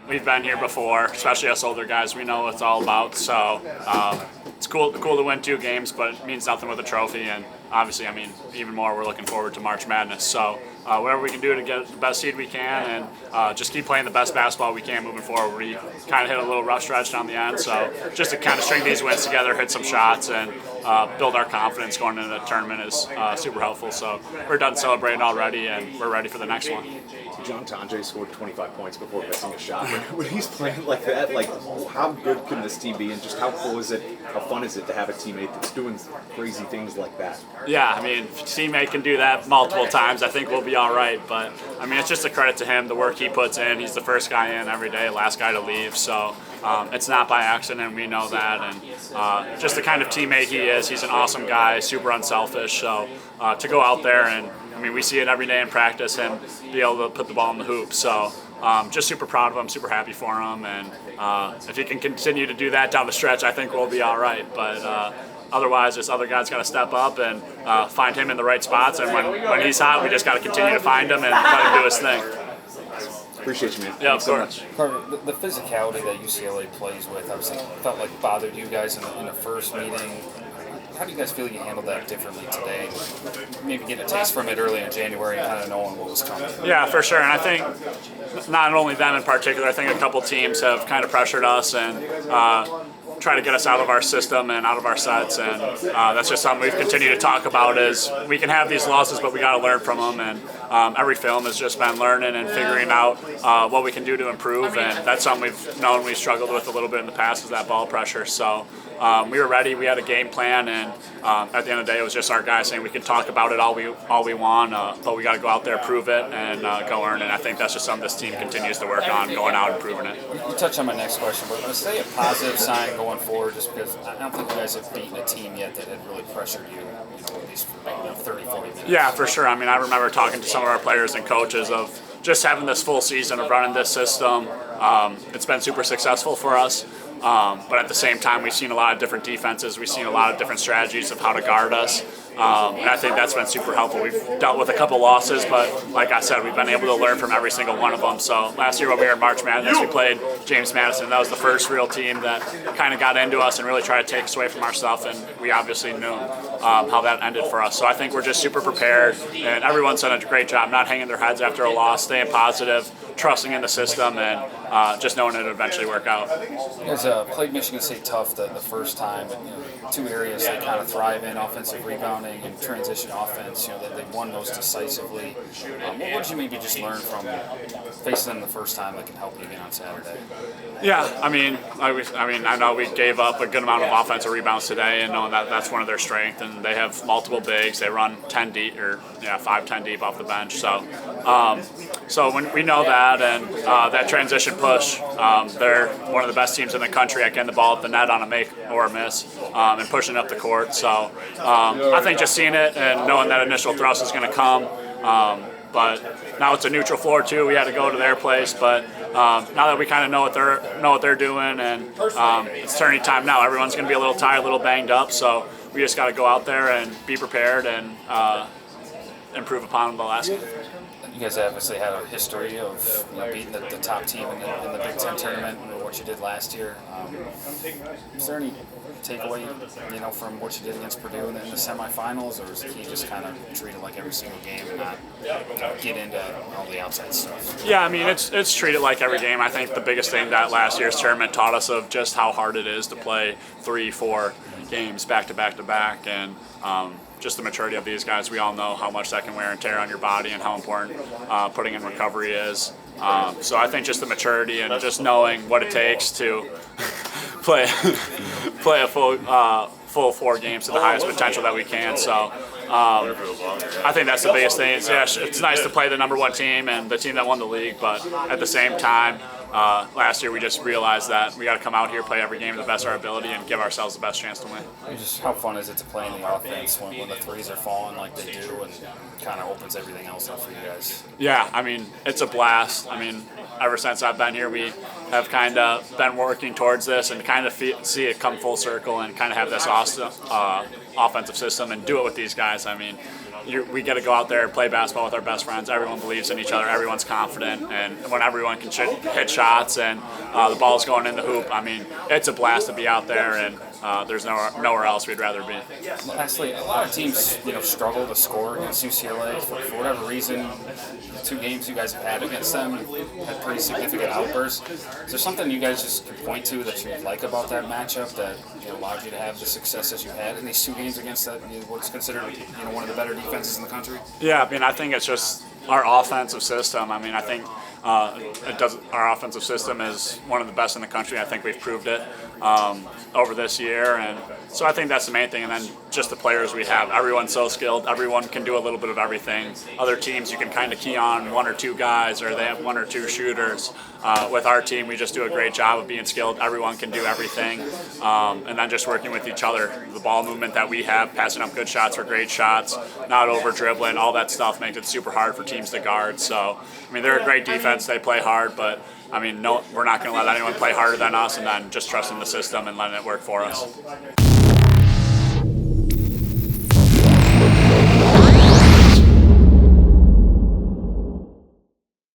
we've been here before, especially us older guys. We know what it's all about. So it's cool to win 2 games, but it means nothing with a trophy. And obviously, I mean, even more, we're looking forward to March Madness. So whatever we can do to get the best seed we can and just keep playing the best basketball we can moving forward. We kind of hit a little rough stretch down the end, so just to kind of string these wins together, hit some shots, and build our confidence going into the tournament is super helpful. So we're done celebrating already, and we're ready for the next one. John Tonje scored 25 points before missing a shot. When he's playing like that, like how good can this team be, and just how cool is it, how fun is it to have a teammate that's doing crazy things like that? Yeah, I mean, if a teammate can do that multiple times, I think we'll be all right. But, I mean, it's just a credit to him, the work he puts in. He's the first guy in every day, last guy to leave. So it's not by accident, we know that. And just the kind of teammate he is, he's an awesome guy, super unselfish. So to go out there and, I mean, we see it every day in practice, him be able to put the ball in the hoop. So just super proud of him, super happy for him. And if he can continue to do that down the stretch, I think we'll be all right. But otherwise, this other guy's got to step up and find him in the right spots. And when he's hot, we just got to continue to find him and let him do his thing. Appreciate you, man. Yeah, of course. Carter, the physicality that UCLA plays with, obviously, felt like bothered you guys in the first meeting. How do you guys feel you handled that differently today? Maybe getting a taste from it early in January and kind of knowing what was coming. Yeah, for sure. And I think not only them in particular, I think a couple teams have kind of pressured us and try to get us out of our system and out of our sets, and that's just something we've continued to talk about. Is we can have these losses, but we got to learn from them. And every film has just been learning and figuring out what we can do to improve, and that's something we've known we've struggled with a little bit in the past, is that ball pressure. So we were ready. We had a game plan, and at the end of the day, it was just our guys saying we can talk about it all we want, but we got to go out there, prove it, and go earn it. And I think that's just something this team continues to work on, going out and proving it. You touched on my next question, but let's say a positive sign going forward, just because I don't think you guys have beaten a team yet that had really pressured you, at least for 30, 40 minutes. Yeah, for sure. I mean, I remember talking to some of our players and coaches of just having this full season of running this system. It's been super successful for us. But at the same time, we've seen a lot of different defenses. We've seen a lot of different strategies of how to guard us. And I think that's been super helpful. We've dealt with a couple losses, but like I said, we've been able to learn from every single one of them. So last year when we were in March Madness, we played James Madison. That was the first real team that kind of got into us and really tried to take us away from our stuff, and we obviously knew how that ended for us. So I think we're just super prepared, and everyone's done a great job not hanging their heads after a loss, staying positive, trusting in the system, and just knowing it would eventually work out. You guys played Michigan State tough the first time, but, 2 areas they kind of thrive in: offensive rebounding and transition offense. That they won those decisively. What did you maybe just learn from facing them the first time that can help you again on Saturday? Yeah, I mean, I know we gave up a good amount of offensive rebounds today, and knowing that that's one of their strengths, and they have multiple bigs. They run 10 deep, 5-10 deep off the bench. So when we know that, and that transition push, they're one of the best teams in the country at getting the ball at the net on a make or a miss, and pushing up the court. So I think just seeing it and knowing that initial thrust is going to come. But now it's a neutral floor too. We had to go to their place, but now that we kind of know what they're doing, and it's turning time now. Everyone's going to be a little tired, a little banged up. So we just got to go out there and be prepared and improve upon the last game. You guys obviously had a history of beating the top team in the Big Ten tournament, and what you did last year. Is there any takeaway, from what you did against Purdue in the semifinals, or is the key just kind of treat it like every single game and not get into all the outside stuff? Yeah, I mean, it's treated like every game. I think the biggest thing that last year's tournament taught us of just how hard it is to play 3-4 games back to back to back, and just the maturity of these guys. We all know how much that can wear and tear on your body, and how important putting in recovery is. So I think just the maturity and just knowing what it takes to play a full 4 games to the highest potential that we can. So I think that's the biggest thing. It's nice to play the number 1 team and the team that won the league, but at the same time, last year we just realized that we got to come out here, play every game to the best of our ability, and give ourselves the best chance to win. Just how fun is it to play in the offense when the threes are falling like they do, and kind of opens everything else up for you guys? Yeah, I mean, it's a blast. I mean, ever since I've been here, we have kind of been working towards this and kind of see it come full circle and kind of have this awesome offensive system and do it with these guys. I mean, we get to go out there and play basketball with our best friends. Everyone believes in each other. Everyone's confident, and when everyone can hit shots and the ball's going in the hoop, I mean, it's a blast to be out there, and there's nowhere else we'd rather be. Lastly, a lot of teams, struggle to score against UCLA for whatever reason. The 2 games you guys have had against them had pretty significant outbursts. Is there something you guys just can point to that you like about that matchup that allowed you to have the success that you had in these 2 games against that what's considered one of the better defenses in the country? Yeah, I mean, I think it's just our offensive system. I mean, I think our offensive system is one of the best in the country. I think we've proved it over this year, and so I think that's the main thing. And then just the players we have. Everyone's so skilled. Everyone can do a little bit of everything. Other teams, you can kind of key on 1 or 2 guys, or they have 1 or 2 shooters. With our team, we just do a great job of being skilled. Everyone can do everything, and then just working with each other. The ball movement that we have, passing up good shots for great shots, not over dribbling, all that stuff makes it super hard for teams to guard. So, I mean, they're a great defense. They play hard, but I mean, no, we're not going to let anyone play harder than us, and then just trusting the system and letting it work for us.